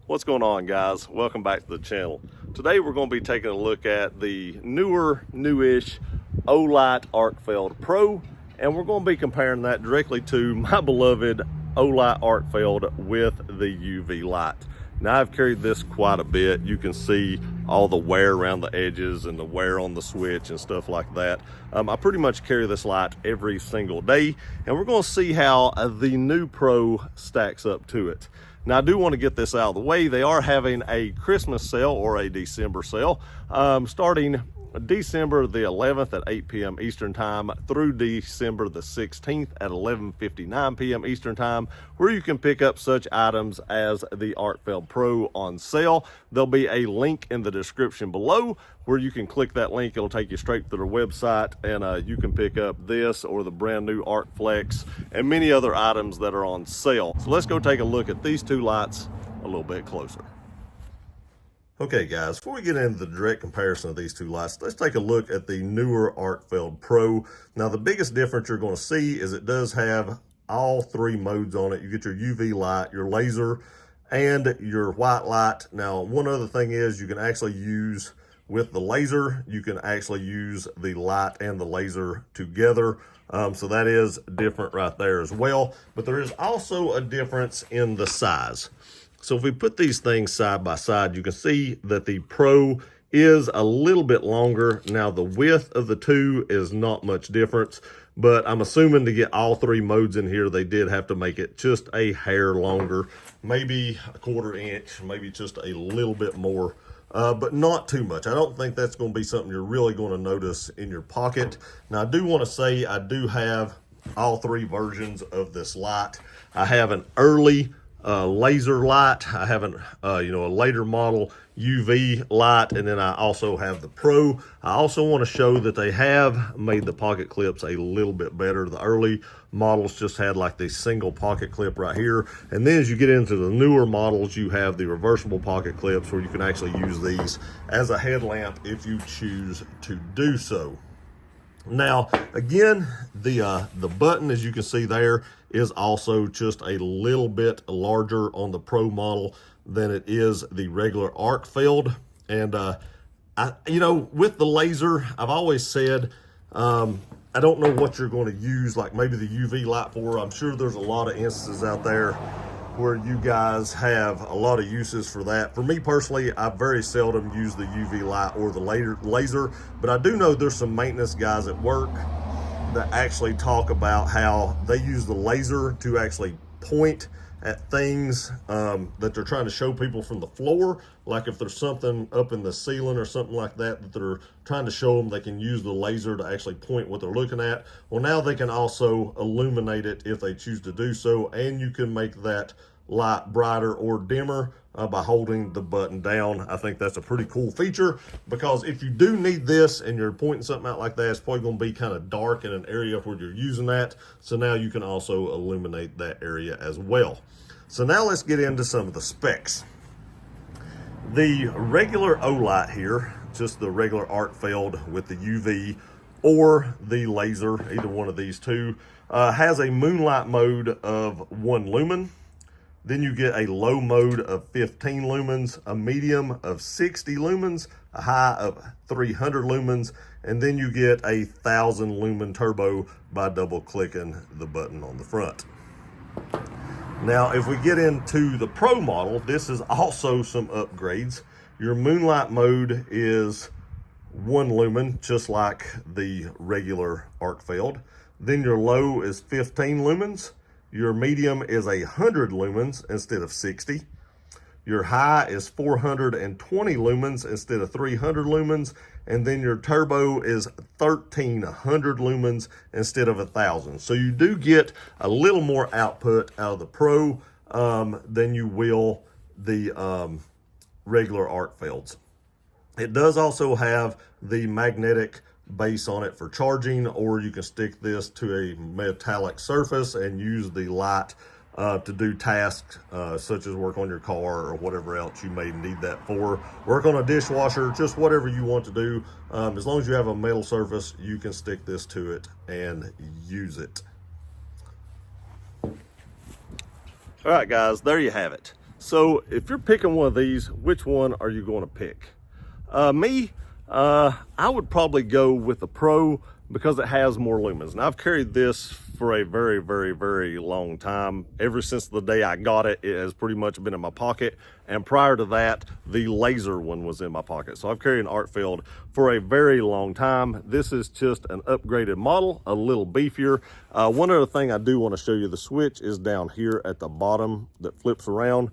What's going on, guys? Welcome back to the channel. Today we're going to be taking a look at the newish Olight Arkfeld Pro, and we're going to be comparing that directly to my beloved Olight Arkfeld with the UV light. Now, I've carried this quite a bit. You can see all the wear around the edges and the wear on the switch and stuff like that. I pretty much carry this light every single day, and we're going to see how the new Pro stacks up to it. Now, I do want to get this out of the way. They are having a Christmas sale or a December sale starting December the 11th at 8 p.m. Eastern Time through December the 16th at 11:59 p.m. Eastern Time, where you can pick up such items as the Arkfeld Pro on sale. There'll be a link in the description below where you can click that link. It'll take you straight to their website, and you can pick up this or the brand new Arkflex and many other items that are on sale. So let's go take a look at these two lights a little bit closer. Okay, guys, before we get into the direct comparison of these two lights, let's take a look at the newer Arkfeld Pro. Now, the biggest difference you're going to see is it does have all three modes on it. You get your UV light, your laser, and your white light. Now, one other thing is you can actually use, with the laser, you can actually use the light and the laser together. So that is different right there as well. But there is also a difference in the size. So if we put these things side by side, you can see that the Pro is a little bit longer. Now, the width of the two is not much difference, but I'm assuming to get all three modes in here, they did have to make it just a hair longer, maybe a quarter inch, maybe just a little bit more, but not too much. I don't think that's going to be something you're really going to notice in your pocket. Now, I do want to say I do have all three versions of this light. I have an early laser light. I have a later model UV light, and then I also have the Pro. I also want to show that they have made the pocket clips a little bit better. The early models just had like the single pocket clip right here, and then as you get into the newer models, you have the reversible pocket clips where you can actually use these as a headlamp if you choose to do so. Now, again, the button, as you can see there, is also just a little bit larger on the Pro model than it is the regular Arkfeld. And, with the laser, I've always said, I don't know what you're going to use, like maybe the UV light for. I'm sure there's a lot of instances out there where you guys have a lot of uses for that. For me personally, I very seldom use the UV light or the laser, but I do know there's some maintenance guys at work that actually talk about how they use the laser to actually point at things that they're trying to show people from the floor. Like if there's something up in the ceiling or something like that that they're trying to show them, they can use the laser to actually point what they're looking at. Well, now they can also illuminate it if they choose to do so, and you can make that light brighter or dimmer by holding the button down. I think that's a pretty cool feature, because if you do need this and you're pointing something out like that, it's probably going to be kind of dark in an area where you're using that. So now you can also illuminate that area as well. So now let's get into some of the specs. The regular Olight here, just the regular Arkfeld with the UV or the laser, either one of these two, has a moonlight mode of 1 lumen. Then you get a low mode of 15 lumens, a medium of 60 lumens, a high of 300 lumens, and then you get a 1000 lumen turbo by double clicking the button on the front. Now, if we get into the Pro model, this is also some upgrades. Your moonlight mode is 1 lumen, just like the regular Arkfeld. Then your low is 15 lumens. Your medium is 100 lumens instead of 60. Your high is 420 lumens instead of 300 lumens. And then your turbo is 1300 lumens instead of 1000. So you do get a little more output out of the Pro than you will the regular Arkfelds. It does also have the magnetic base on it for charging, or you can stick this to a metallic surface and use the light to do tasks such as work on your car or whatever else you may need that for. Work on a dishwasher, just whatever you want to do. As long as you have a metal surface, you can stick this to it and use it. All right, guys, there you have it. So if you're picking one of these, which one are you going to pick? I would probably go with the Pro because it has more lumens. And I've carried this for a very, very, very long time. Ever since the day I got it, it has pretty much been in my pocket. And prior to that, the laser one was in my pocket. So I've carried an Arkfeld for a very long time. This is just an upgraded model, a little beefier. One other thing I do want to show you, the switch is down here at the bottom that flips around.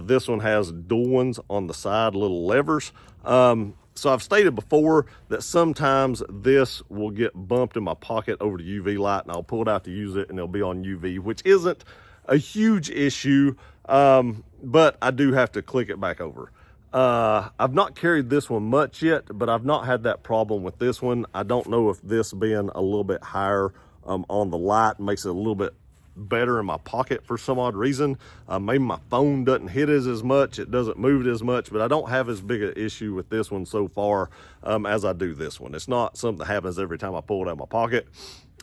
This one has dual ones on the side, little levers. So I've stated before that sometimes this will get bumped in my pocket over the UV light, and I'll pull it out to use it and it'll be on UV, which isn't a huge issue, but I do have to click it back over. I've not carried this one much yet, but I've not had that problem with this one. I don't know if this being a little bit higher on the light makes it a little bit better in my pocket for some odd reason. Maybe my phone doesn't hit it as much, it doesn't move it as much, but I don't have as big an issue with this one so far as I do this one. It's not something that happens every time I pull it out of my pocket,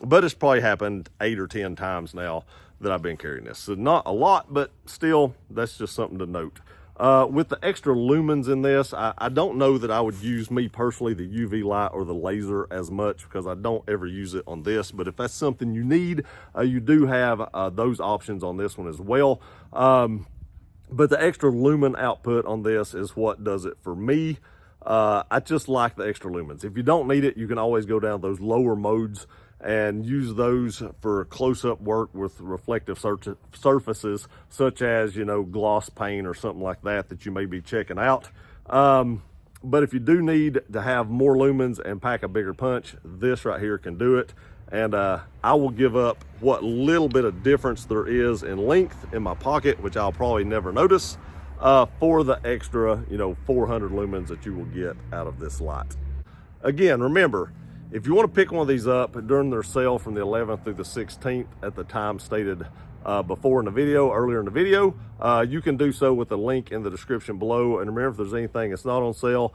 but it's probably happened 8 or 10 times now that I've been carrying this. So not a lot, but still, that's just something to note. With the extra lumens in this, I don't know that I would use, me personally, the UV light or the laser as much because I don't ever use it on this. But if that's something you need, you do have those options on this one as well. But the extra lumen output on this is what does it for me. I just like the extra lumens. If you don't need it, you can always go down those lower modes and use those for close-up work with reflective surfaces, such as, you know, gloss paint or something like that that you may be checking out. But if you do need to have more lumens and pack a bigger punch, this right here can do it. And I will give up what little bit of difference there is in length in my pocket, which I'll probably never notice, for the extra, you know, 400 lumens that you will get out of this light. Again, remember, if you want to pick one of these up during their sale from the 11th through the 16th at the time stated earlier in the video, you can do so with the link in the description below. And remember, if there's anything that's not on sale,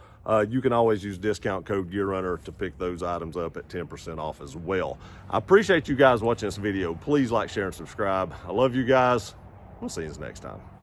you can always use discount code GearRunner to pick those items up at 10% off as well. I appreciate you guys watching this video. Please like, share, and subscribe. I love you guys. We'll see you next time.